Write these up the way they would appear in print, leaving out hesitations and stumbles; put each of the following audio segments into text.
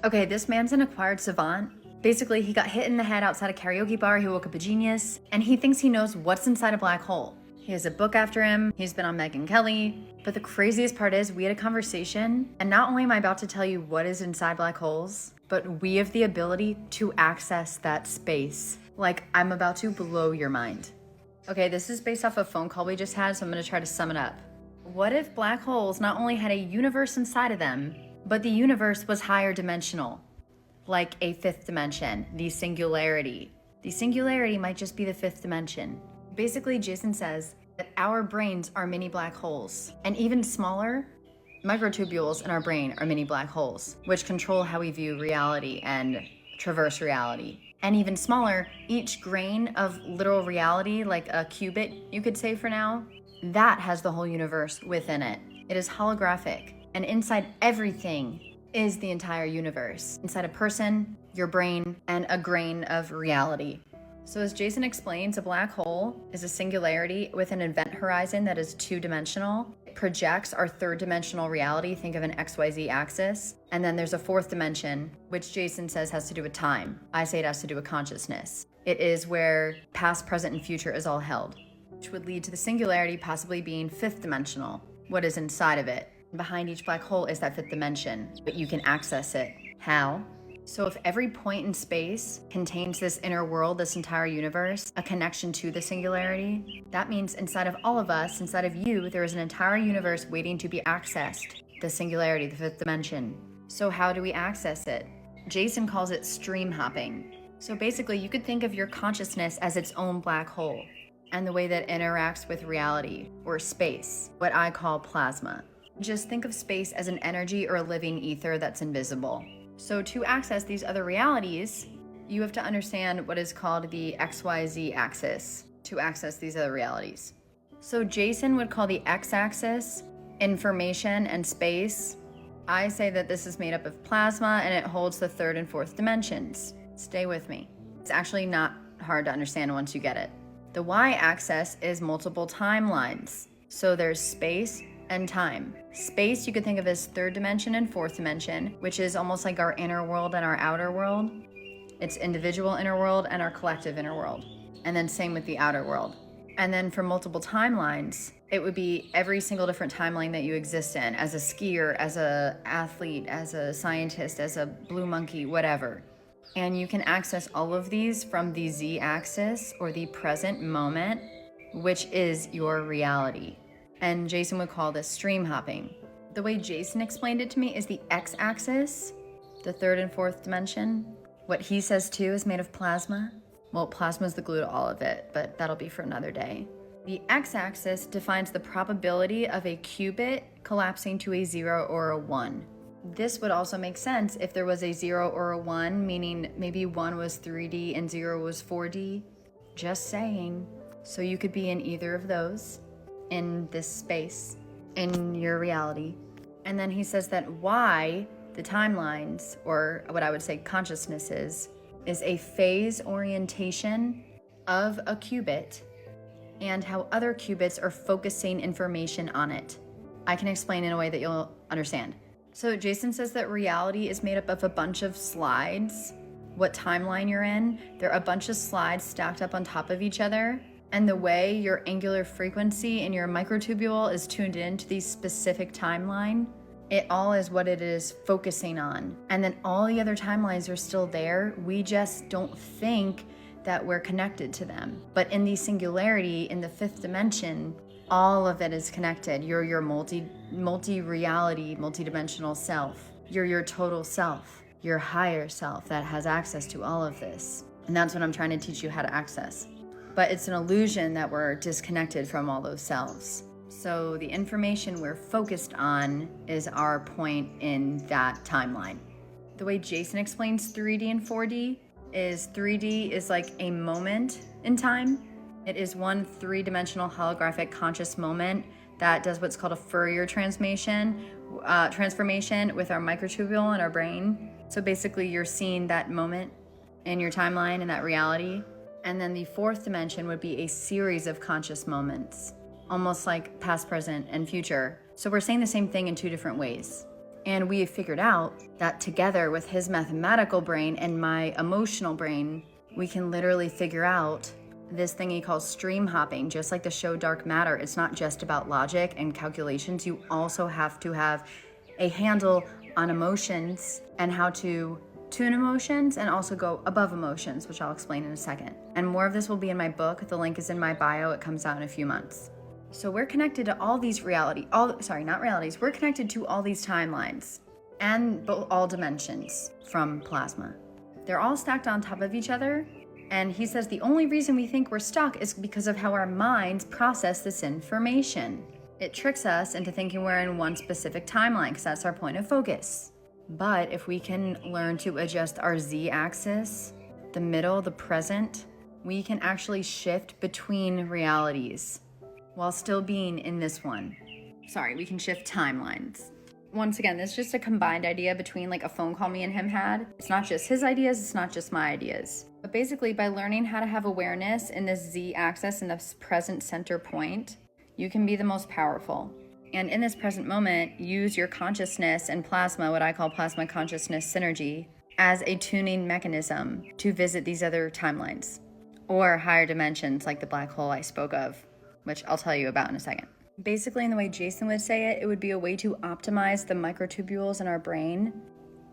Okay, this man's an acquired savant. Basically, he got hit in the head outside a karaoke bar, he woke up a genius, and he thinks he knows what's inside a black hole. He has a book after him, he's been on Megyn Kelly. But the craziest part is we had a conversation, and not only am I about to tell you what is inside black holes, but we have the ability to access that space. Like, I'm about to blow your mind. Okay, this is based off a phone call we just had, so I'm gonna try to sum it up. What if black holes not only had a universe inside of them, but the universe was higher dimensional? Like a fifth dimension, the singularity. The singularity might just be the fifth dimension. Basically, Jason says that our brains are mini black holes, and even smaller, microtubules in our brain are mini black holes, which control how we view reality and traverse reality. And even smaller, each grain of literal reality, like a qubit, you could say for now, that has the whole universe within it. It is holographic, and inside everything is the entire universe. Inside a person, your brain, and a grain of reality. So as Jason explains, a black hole is a singularity with an event horizon that is two-dimensional. It projects our third-dimensional reality, think of an XYZ axis. And then there's a fourth dimension, which Jason says has to do with time. I say it has to do with consciousness. It is where past, present, and future is all held, which would lead to the singularity possibly being fifth dimensional, what is inside of it. Behind each black hole is that fifth dimension, but you can access it. How? So if every point in space contains this inner world, this entire universe, a connection to the singularity, that means inside of all of us, inside of you, there is an entire universe waiting to be accessed, the singularity, the fifth dimension. So how do we access it? Jason calls it stream hopping. So basically, you could think of your consciousness as its own black hole and the way that it interacts with reality or space, what I call plasma. Just think of space as an energy or a living ether that's invisible. So to access these other realities, you have to understand what is called the XYZ axis to access these other realities. So Jason would call the x-axis information and space. I say that this is made up of plasma and it holds the third and fourth dimensions. Stay with me. It's actually not hard to understand once you get it. The y-axis is multiple timelines. So there's space and time. Space you could think of as third dimension and fourth dimension, which is almost like our inner world and our outer world. It's individual inner world and our collective inner world. And then same with the outer world. And then for multiple timelines, it would be every single different timeline that you exist in, as a skier, as a athlete, as a scientist, as a blue monkey, whatever. And you can access all of these from the z-axis or the present moment, which is your reality. And Jason would call this stream hopping. The way Jason explained it to me is the x-axis, the third and fourth dimension. What he says too is made of plasma. Well, plasma is the glue to all of it, but that'll be for another day. The x-axis defines the probability of a qubit collapsing to a 0 or a 1. This would also make sense if there was a 0 or a 1, meaning maybe 1 was 3D and 0 was 4D. Just saying. So you could be in either of those, in this space, in your reality. And then he says that y, the timelines, or what I would say consciousnesses, is a phase orientation of a qubit and how other qubits are focusing information on it. I can explain in a way that you'll understand. So Jason says that reality is made up of a bunch of slides. What timeline you're in, there are a bunch of slides stacked up on top of each other. And the way your angular frequency in your microtubule is tuned into the specific timeline, it all is what it is focusing on. And then all the other timelines are still there. We just don't think that we're connected to them. But in the singularity, in the fifth dimension, all of it is connected. You're your multi-reality, multi-dimensional self. You're your total self, your higher self that has access to all of this. And that's what I'm trying to teach you how to access. But it's an illusion that we're disconnected from all those selves. So the information we're focused on is our point in that timeline. The way Jason explains 3D and 4D is 3D is like a moment in time. It is one three-dimensional holographic conscious moment that does what's called a Fourier transformation with our microtubule in our brain. So basically you're seeing that moment in your timeline and that reality. And then the fourth dimension would be a series of conscious moments, almost like past, present, and future. So we're saying the same thing in two different ways. And we have figured out that together with his mathematical brain and my emotional brain, we can literally figure out this thing he calls stream hopping. Just like the show Dark Matter, it's not just about logic and calculations. You also have to have a handle on emotions and how to tune emotions and also go above emotions, which I'll explain in a second. And more of this will be in my book. The link is in my bio. It comes out in a few months. So we're connected to all these we're connected to all these timelines and all dimensions from plasma. They're all stacked on top of each other. And he says the only reason we think we're stuck is because of how our minds process this information. It tricks us into thinking we're in one specific timeline because that's our point of focus. But if we can learn to adjust our z-axis, the middle, the present, we can actually shift between realities while still being in this one. We can shift timelines. Once again, this is just a combined idea between like a phone call me and him had. It's not just his ideas, it's not just my ideas. But basically, by learning how to have awareness in this z-axis and this present center point, you can be the most powerful. And in this present moment, use your consciousness and plasma, what I call plasma consciousness synergy, as a tuning mechanism to visit these other timelines or higher dimensions like the black hole I spoke of, which I'll tell you about in a second. Basically, in the way Jason would say it, it would be a way to optimize the microtubules in our brain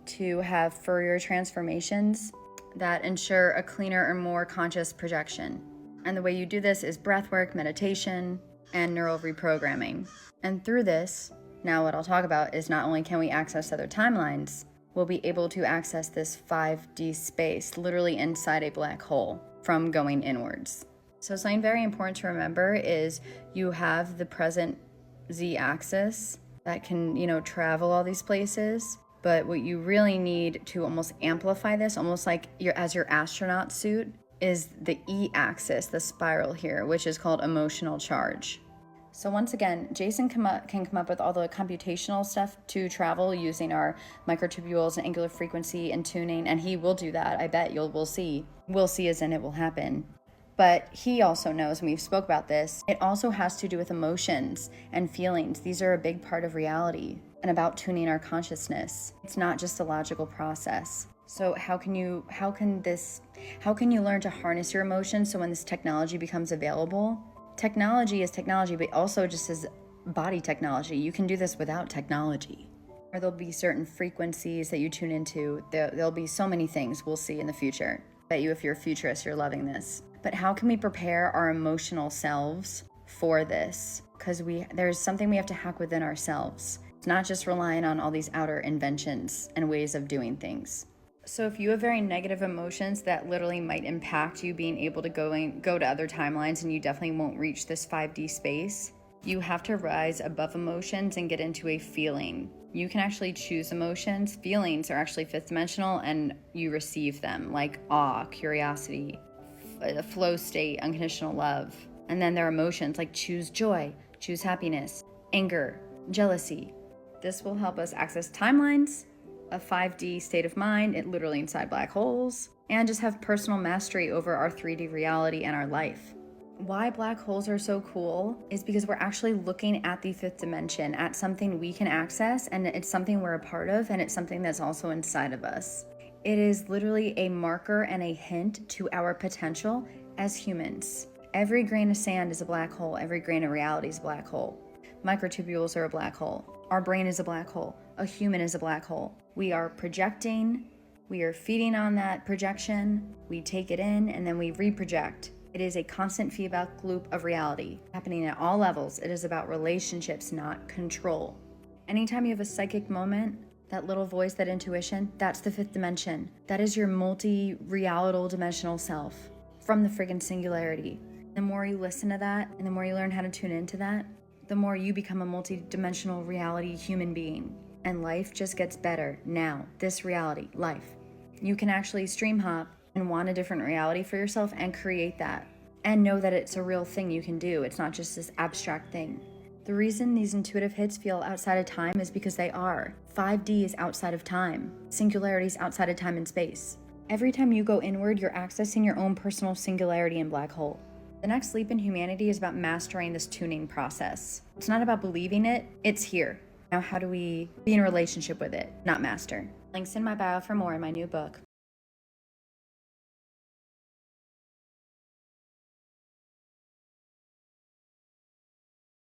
to have Fourier transformations that ensure a cleaner and more conscious projection. And the way you do this is breathwork, meditation, and neural reprogramming. And through this, now what I'll talk about is not only can we access other timelines, we'll be able to access this 5D space, literally inside a black hole, from going inwards. So something very important to remember is you have the present z-axis that can, travel all these places. But what you really need to almost amplify this, almost like as your astronaut suit, is the e-axis, the spiral here, which is called emotional charge. So once again, Jason can come up with all the computational stuff to travel using our microtubules and angular frequency and tuning, and he will do that. I bet we'll see. We'll see as in it will happen. But he also knows, and we've spoke about this, it also has to do with emotions and feelings. These are a big part of reality and about tuning our consciousness. It's not just a logical process. So how can you learn to harness your emotions so when this technology becomes available? Technology is technology, but also just as body technology. You can do this without technology. Or there'll be certain frequencies that you tune into. There'll be so many things we'll see in the future. I bet you if you're a futurist, you're loving this. But how can we prepare our emotional selves for this? Because there's something we have to hack within ourselves. It's not just relying on all these outer inventions and ways of doing things. So if you have very negative emotions that literally might impact you being able to go to other timelines, and you definitely won't reach this 5D space, you have to rise above emotions and get into a feeling. You can actually choose emotions. Feelings are actually fifth dimensional and you receive them, like awe, curiosity, a flow state, unconditional love. And then there are emotions like choose joy, choose happiness, anger, jealousy. This will help us access timelines, a 5D state of mind, literally inside black holes, and just have personal mastery over our 3D reality and our life. Why black holes are so cool is because we're actually looking at the fifth dimension, at something we can access, and it's something we're a part of, and it's something that's also inside of us. It is literally a marker and a hint to our potential as humans. Every grain of sand is a black hole. Every grain of reality is a black hole. Microtubules are a black hole. Our brain is a black hole. A human is a black hole. We are projecting. We are feeding on that projection. We take it in and then we reproject. It is a constant feedback loop of reality happening at all levels. It is about relationships, not control. Anytime you have a psychic moment, that little voice, that intuition, that's the fifth dimension. That is your multi-reality dimensional self from the friggin' singularity. The more you listen to that and the more you learn how to tune into that, the more you become a multi-dimensional reality human being. And life just gets better now. This reality, life. You can actually stream hop and want a different reality for yourself and create that. And know that it's a real thing you can do. It's not just this abstract thing. The reason these intuitive hits feel outside of time is because they are. 5D is outside of time. Singularity is outside of time and space. Every time you go inward, you're accessing your own personal singularity and black hole. The next leap in humanity is about mastering this tuning process. It's not about believing it, it's here. Now, how do we be in a relationship with it, not master? Links in my bio for more in my new book.